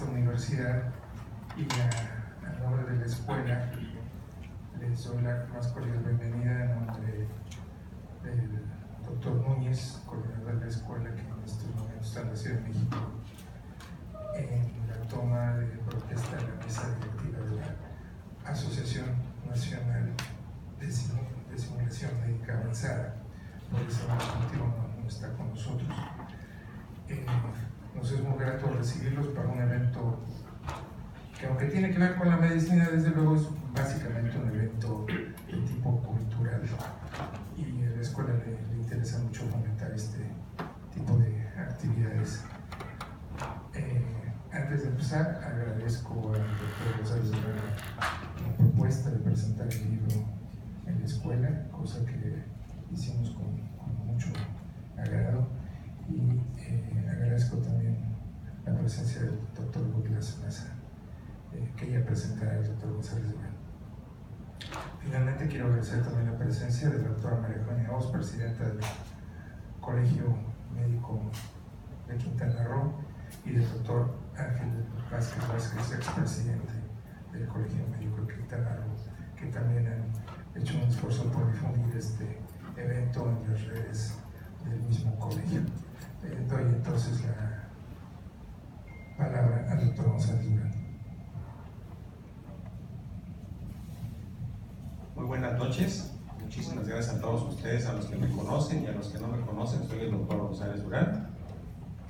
esta universidad y a nombre de la escuela les doy la más cordial bienvenida en nombre del doctor Núñez, coordinador de la escuela, que en estos momentos está en la Ciudad de México, en la toma de protesta de la mesa directiva de la Asociación Nacional de Simulación Médica Avanzada. Por ese motivo no está con nosotros. Nos es muy grato recibirlos para un evento que, aunque tiene que ver con la medicina, desde luego es básicamente un evento de tipo cultural, y a la escuela le interesa mucho fomentar este tipo de actividades. Antes de empezar, agradezco al doctor González Durán la propuesta de presentar el libro en la escuela, cosa que hicimos con mucho agrado, y agradezco también la presencia del doctor Douglas Maza, que ella presentará el doctor González Durán. Finalmente quiero agradecer también la presencia de la doctora María Eugenia Oz, presidenta del Colegio Médico de Quintana Roo, y del doctor Ángel Vázquez, expresidente del Colegio Médico de Quintana Roo, que también han hecho un esfuerzo por difundir este evento en las redes del mismo colegio. Doy entonces la palabra al doctor González Durán. Muy buenas noches, muchísimas gracias a todos ustedes, a los que me conocen y a los que no me conocen. Soy el doctor González Durán.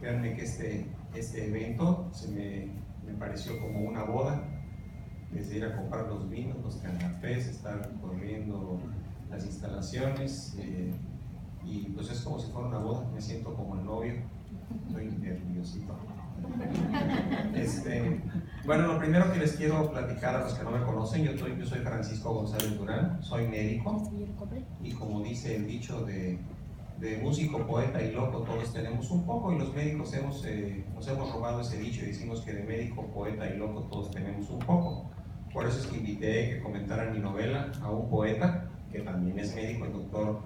Créanme que este evento me pareció como una boda, desde ir a comprar los vinos, los canapés, estar corriendo las instalaciones, y pues es como si fuera una boda. Me siento como el novio, estoy nerviosito. Bueno, lo primero que les quiero platicar a los que no me conocen, yo soy Francisco González Durán, soy médico, y como dice el dicho de músico, poeta y loco, todos tenemos un poco, y los médicos nos hemos robado ese dicho y decimos que de médico, poeta y loco todos tenemos un poco. Por eso es que invité que comentaran mi novela a un poeta que también es médico, el doctor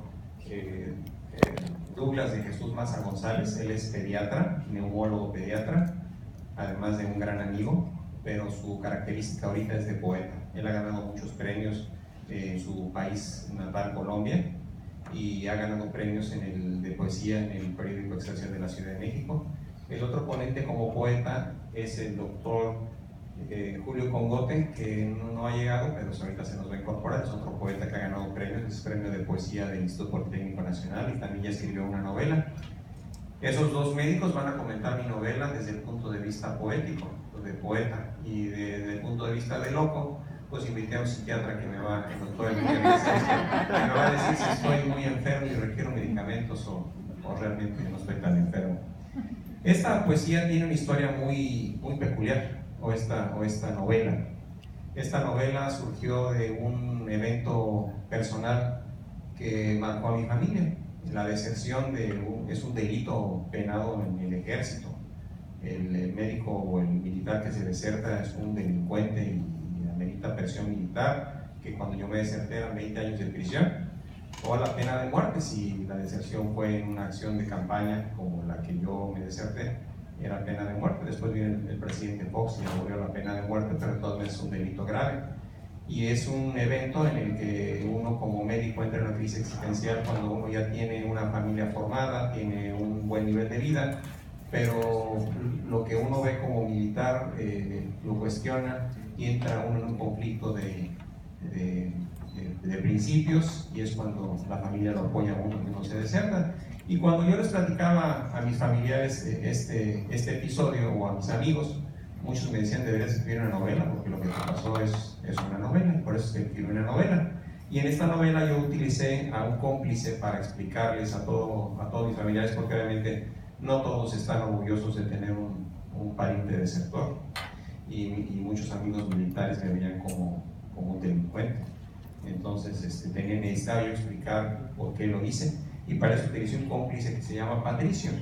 Douglas de Jesús Maza González. Él es pediatra, neumólogo pediatra, además de un gran amigo, pero su característica ahorita es de poeta. Él ha ganado muchos premios en su país natal, Colombia, y ha ganado premios de poesía en el periódico Excelsior de la Ciudad de México. El otro ponente como poeta es el doctor Julio Congote, que no ha llegado, pero ahorita se nos va a incorporar. Es otro poeta que ha ganado premios, es premio de poesía del Instituto Politécnico Nacional, y también ya escribió una novela. Esos dos médicos van a comentar mi novela desde el punto de vista poético, de poeta, y desde el punto de vista de loco, pues invité a un psiquiatra que me va, el doctor que me va a decir si estoy muy enfermo y requiero medicamentos o realmente no estoy tan enfermo. Esta poesía tiene una historia muy peculiar, o esta novela. Esta novela surgió de un evento personal que marcó a mi familia. La deserción es un delito penado en el ejército. El médico o el militar que se deserta es un delincuente y amerita prisión militar, que cuando yo me deserté eran 20 años de prisión, o la pena de muerte si la deserción fue en una acción de campaña como la que yo me deserté. Era pena de muerte. Después vino el presidente Fox y abolió la pena de muerte, pero entonces es un delito grave. Y es un evento en el que uno como médico entra en una crisis existencial cuando uno ya tiene una familia formada, tiene un buen nivel de vida, pero lo que uno ve como militar lo cuestiona, y entra uno en un conflicto de principios, y es cuando la familia lo apoya a uno que no se deserta. Y cuando yo les platicaba a mis familiares este episodio, o a mis amigos, muchos me decían: deberías escribir una novela, porque lo que te pasó es una novela, y por eso es que escribí una novela. Y en esta novela yo utilicé a un cómplice para explicarles a todos mis familiares, porque obviamente no todos están orgullosos de tener un pariente desertor, y muchos amigos militares me veían como un delincuente. Entonces necesitaba yo explicar por qué lo hice, y para eso utilicé un cómplice que se llama Patricio,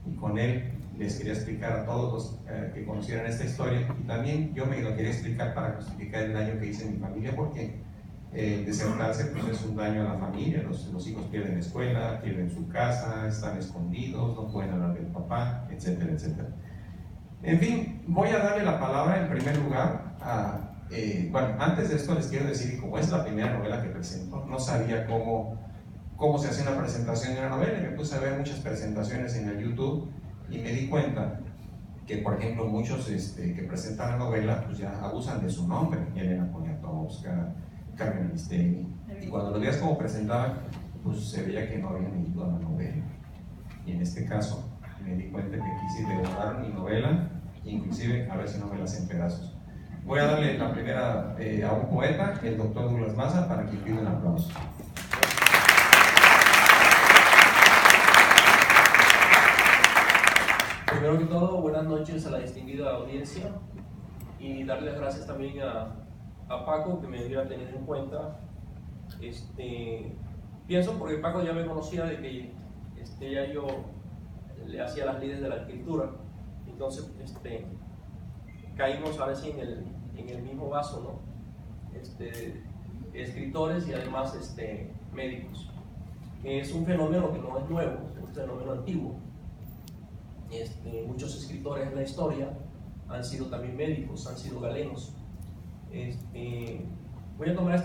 y con él les quería explicar a todos los que conocieran esta historia, y también yo me lo quería explicar para justificar el daño que hice en mi familia, porque desertarse pues es un daño a la familia. Los hijos pierden la escuela, pierden su casa, están escondidos, no pueden hablar del papá, etcétera, etcétera. En fin, voy a darle la palabra en primer lugar a... bueno, antes de esto les quiero decir que como es la primera novela que presento, no sabía cómo se hace una presentación de una novela, y me puse a ver muchas presentaciones en el YouTube y me di cuenta que, por ejemplo, muchos que presentan la novela pues ya abusan de su nombre, Elena Poniatowska, Carmen Aristegui, y cuando lo veías como presentaban, pues se veía que no habían leído la novela. Y en este caso me di cuenta que quise devorar mi novela, inclusive a ver si no me la hacen pedazos. Voy a darle la primera a un poeta, el doctor Douglas Maza, para que pida un aplauso. Primero que todo, buenas noches a la distinguida audiencia y darles gracias también a Paco que me hubiera tenido en cuenta. Pienso porque Paco ya me conocía de que ya yo le hacía las lides de la escritura, entonces caímos a veces en el mismo vaso, ¿no? Escritores y además médicos. Es un fenómeno que no es nuevo, es un fenómeno antiguo. Muchos escritores en la historia han sido también médicos, han sido galenos. Voy a tomar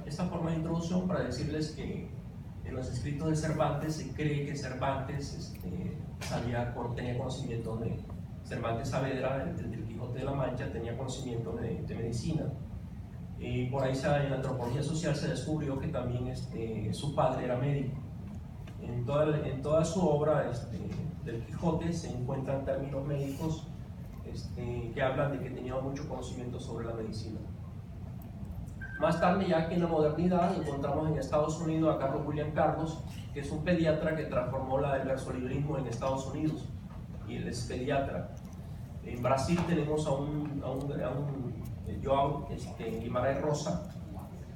esta forma de introducción para decirles que en los escritos de Cervantes se cree que Cervantes tenía conocimiento de Cervantes Saavedra, el Quijote de la Mancha, tenía conocimiento de medicina. Y por ahí en la antropología social se descubrió que también su padre era médico. En toda su obra del Quijote se encuentran términos médicos que hablan de que tenía mucho conocimiento sobre la medicina. Más tarde, ya que en la modernidad, encontramos en Estados Unidos a Carlos William Carlos, que es un pediatra que transformó el versolibrismo en Estados Unidos, y él es pediatra. En Brasil tenemos a un João Guimarães Rosa,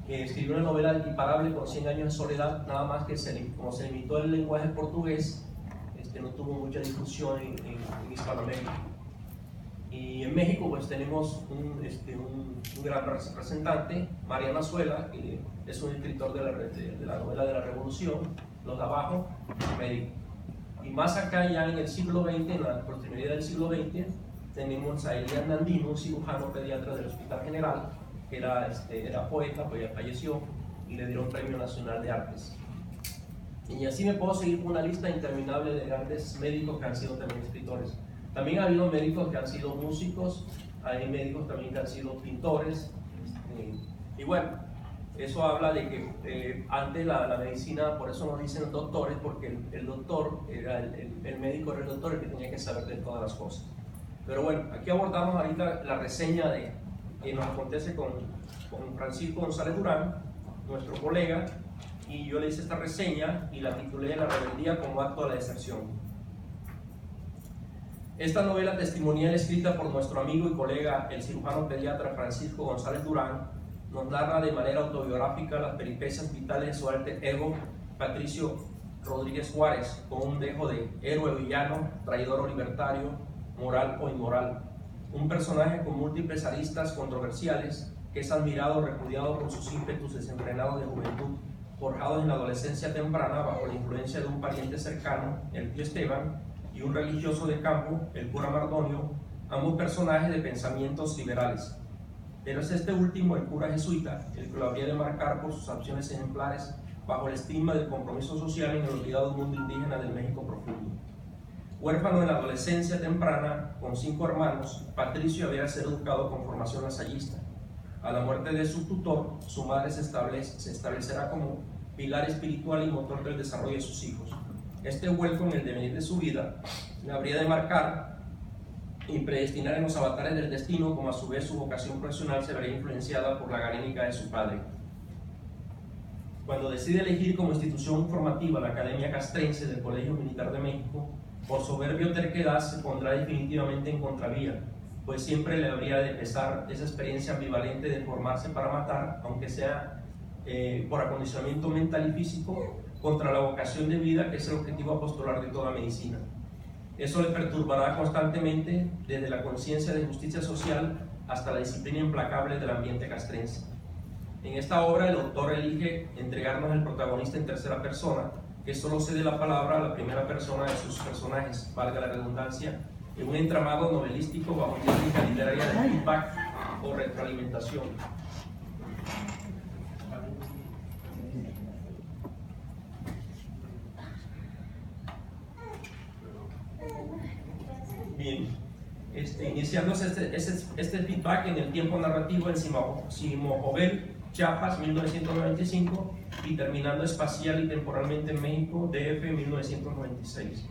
que escribió una novela equiparable con 100 años de soledad, nada más que como se limitó el lenguaje portugués, no tuvo mucha difusión en Hispanoamérica. Y en México pues tenemos un gran representante, Mariano Azuela, que es un escritor de la novela de la Revolución, Los de Abajo, médico. Y más acá ya en el siglo XX, en la posterioridad del siglo XX, tenemos a Elías Nandino, un cirujano pediatra del Hospital General, que era poeta, pues ya falleció, y le dieron Premio Nacional de Artes. Y así me puedo seguir con una lista interminable de grandes médicos que han sido también escritores. También ha habido médicos que han sido músicos, hay médicos también que han sido pintores, y bueno, eso habla de que antes la medicina, por eso nos dicen doctores, porque el doctor era el médico, era el doctor el que tenía que saber de todas las cosas. Pero bueno, aquí abordamos ahorita la reseña que nos acontece con Francisco González Durán, nuestro colega, y yo le hice esta reseña y la titulé La rebeldía como acto de la deserción. Esta novela testimonial escrita por nuestro amigo y colega, el cirujano pediatra Francisco González Durán, nos narra de manera autobiográfica las peripecias vitales de su alter ego, Patricio Rodríguez Juárez, con un dejo de héroe villano, traidor o libertario, moral o inmoral. Un personaje con múltiples aristas controversiales que es admirado o repudiado por sus ímpetus desenfrenados de juventud, forjados en la adolescencia temprana bajo la influencia de un pariente cercano, el tío Esteban, y un religioso de campo, el cura Mardonio, ambos personajes de pensamientos liberales. Pero es este último, el cura jesuita, el que lo habría de marcar por sus acciones ejemplares bajo el estigma del compromiso social en el olvidado mundo indígena del México profundo. Huérfano en la adolescencia temprana, con 5 hermanos, Patricio había sido educado con formación lasallista. A la muerte de su tutor, su madre se establecerá como pilar espiritual y motor del desarrollo de sus hijos. Este vuelco en el devenir de su vida le habría de marcar y predestinar en los avatares del destino, como a su vez su vocación profesional se vería influenciada por la galénica de su padre. Cuando decide elegir como institución formativa la Academia Castrense del Colegio Militar de México, por soberbia o terquedad se pondrá definitivamente en contravía, pues siempre le habría de pesar esa experiencia ambivalente de formarse para matar, aunque sea por acondicionamiento mental y físico, contra la vocación de vida que es el objetivo apostolar de toda medicina. Eso le perturbará constantemente desde la conciencia de justicia social hasta la disciplina implacable del ambiente castrense. En esta obra el autor elige entregarnos el protagonista en tercera persona, que solo cede la palabra a la primera persona de sus personajes, valga la redundancia, en un entramado novelístico bajo técnica literaria de feedback o retroalimentación. Bien, iniciándose este feedback en el tiempo narrativo en Simojovel, Chiapas, 1995, y terminando espacial y temporalmente en México, DF, 1996.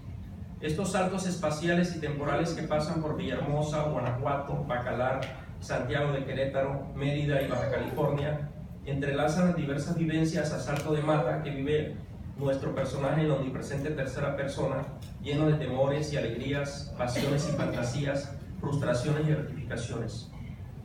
Estos saltos espaciales y temporales que pasan por Villahermosa, Guanajuato, Bacalar, Santiago de Querétaro, Mérida y Baja California entrelazan las diversas vivencias a salto de mata que vive nuestro personaje en la omnipresente tercera persona, lleno de temores y alegrías, pasiones y fantasías, frustraciones y gratificaciones.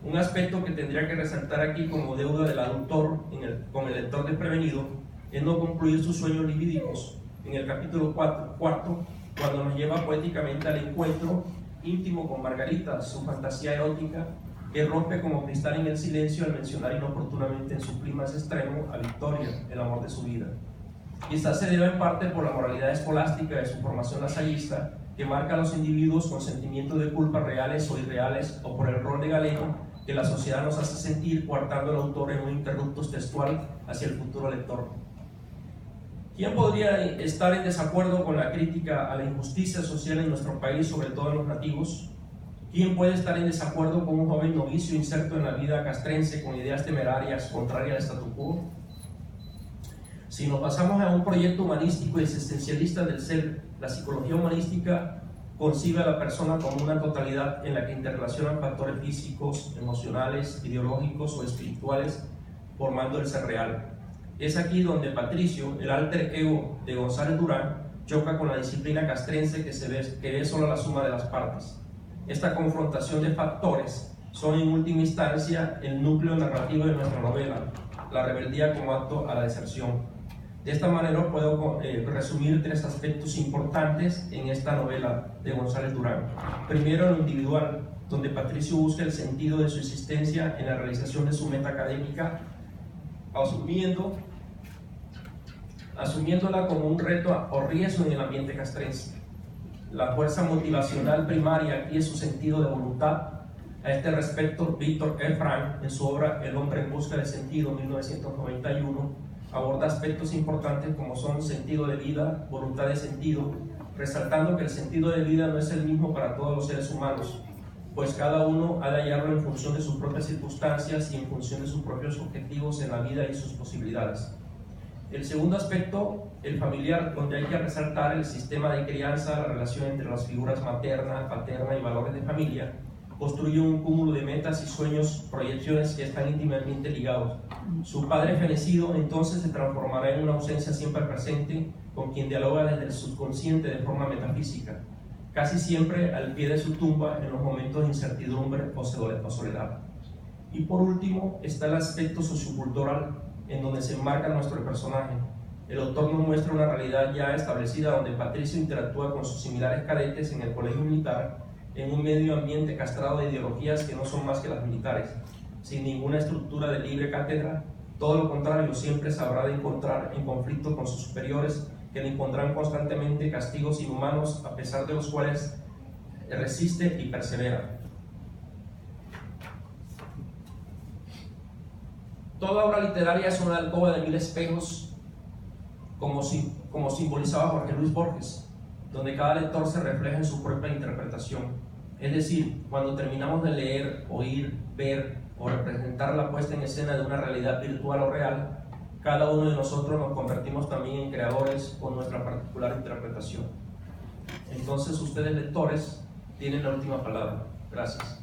Un aspecto que tendría que resaltar aquí como deuda del autor con el lector desprevenido es no concluir sus sueños libídicos en el capítulo cuarto, cuando nos lleva poéticamente al encuentro íntimo con Margarita, su fantasía erótica, que rompe como cristal en el silencio al mencionar inoportunamente en su clima más extremo a Victoria, el amor de su vida. Quizás se deba en parte por la moralidad escolástica de su formación lasallista, que marca a los individuos con sentimientos de culpa reales o irreales, o por el rol de galeno que la sociedad nos hace sentir, coartando al autor en un interruptus textual hacia el futuro lector. ¿Quién podría estar en desacuerdo con la crítica a la injusticia social en nuestro país, sobre todo en los nativos? ¿Quién puede estar en desacuerdo con un joven novicio inserto en la vida castrense con ideas temerarias contrarias al statu quo? Si nos pasamos a un proyecto humanístico y existencialista del ser, la psicología humanística concibe a la persona como una totalidad en la que interrelacionan factores físicos, emocionales, ideológicos o espirituales, formando el ser real. Es aquí donde Patricio, el alter ego de González Durán, choca con la disciplina castrense que ve solo la suma de las partes. Esta confrontación de factores son en última instancia el núcleo narrativo de nuestra novela, la rebeldía como acto a la deserción. De esta manera puedo resumir tres aspectos importantes en esta novela de González Durán. Primero, lo individual, donde Patricio busca el sentido de su existencia en la realización de su meta académica, asumiéndola como un reto o riesgo en el ambiente castrense. La fuerza motivacional primaria aquí es su sentido de voluntad. A este respecto, Víctor E. Frank, en su obra El hombre en busca de sentido, 1991, aborda aspectos importantes como son sentido de vida, voluntad de sentido, resaltando que el sentido de vida no es el mismo para todos los seres humanos, pues cada uno ha de hallarlo en función de sus propias circunstancias y en función de sus propios objetivos en la vida y sus posibilidades. El segundo aspecto, el familiar, donde hay que resaltar el sistema de crianza, la relación entre las figuras materna, paterna y valores de familia, construye un cúmulo de metas y sueños, proyecciones que están íntimamente ligados. Su padre fenecido entonces se transformará en una ausencia siempre presente, con quien dialoga desde el subconsciente de forma metafísica, casi siempre al pie de su tumba en los momentos de incertidumbre o soledad. Y por último está el aspecto sociocultural, en donde se enmarca nuestro personaje. El autor nos muestra una realidad ya establecida donde Patricio interactúa con sus similares cadetes en el colegio militar, en un medio ambiente castrado de ideologías que no son más que las militares, sin ninguna estructura de libre cátedra. Todo lo contrario, siempre se habrá de encontrar en conflicto con sus superiores, que le impondrán constantemente castigos inhumanos, a pesar de los cuales resiste y persevera. Toda obra literaria es una alcoba de 1000 espejos, como simbolizaba Jorge Luis Borges, donde cada lector se refleja en su propia interpretación. Es decir, cuando terminamos de leer, oír, ver o representar la puesta en escena de una realidad virtual o real, cada uno de nosotros nos convertimos también en creadores con nuestra particular interpretación. Entonces ustedes, lectores, tienen la última palabra. Gracias.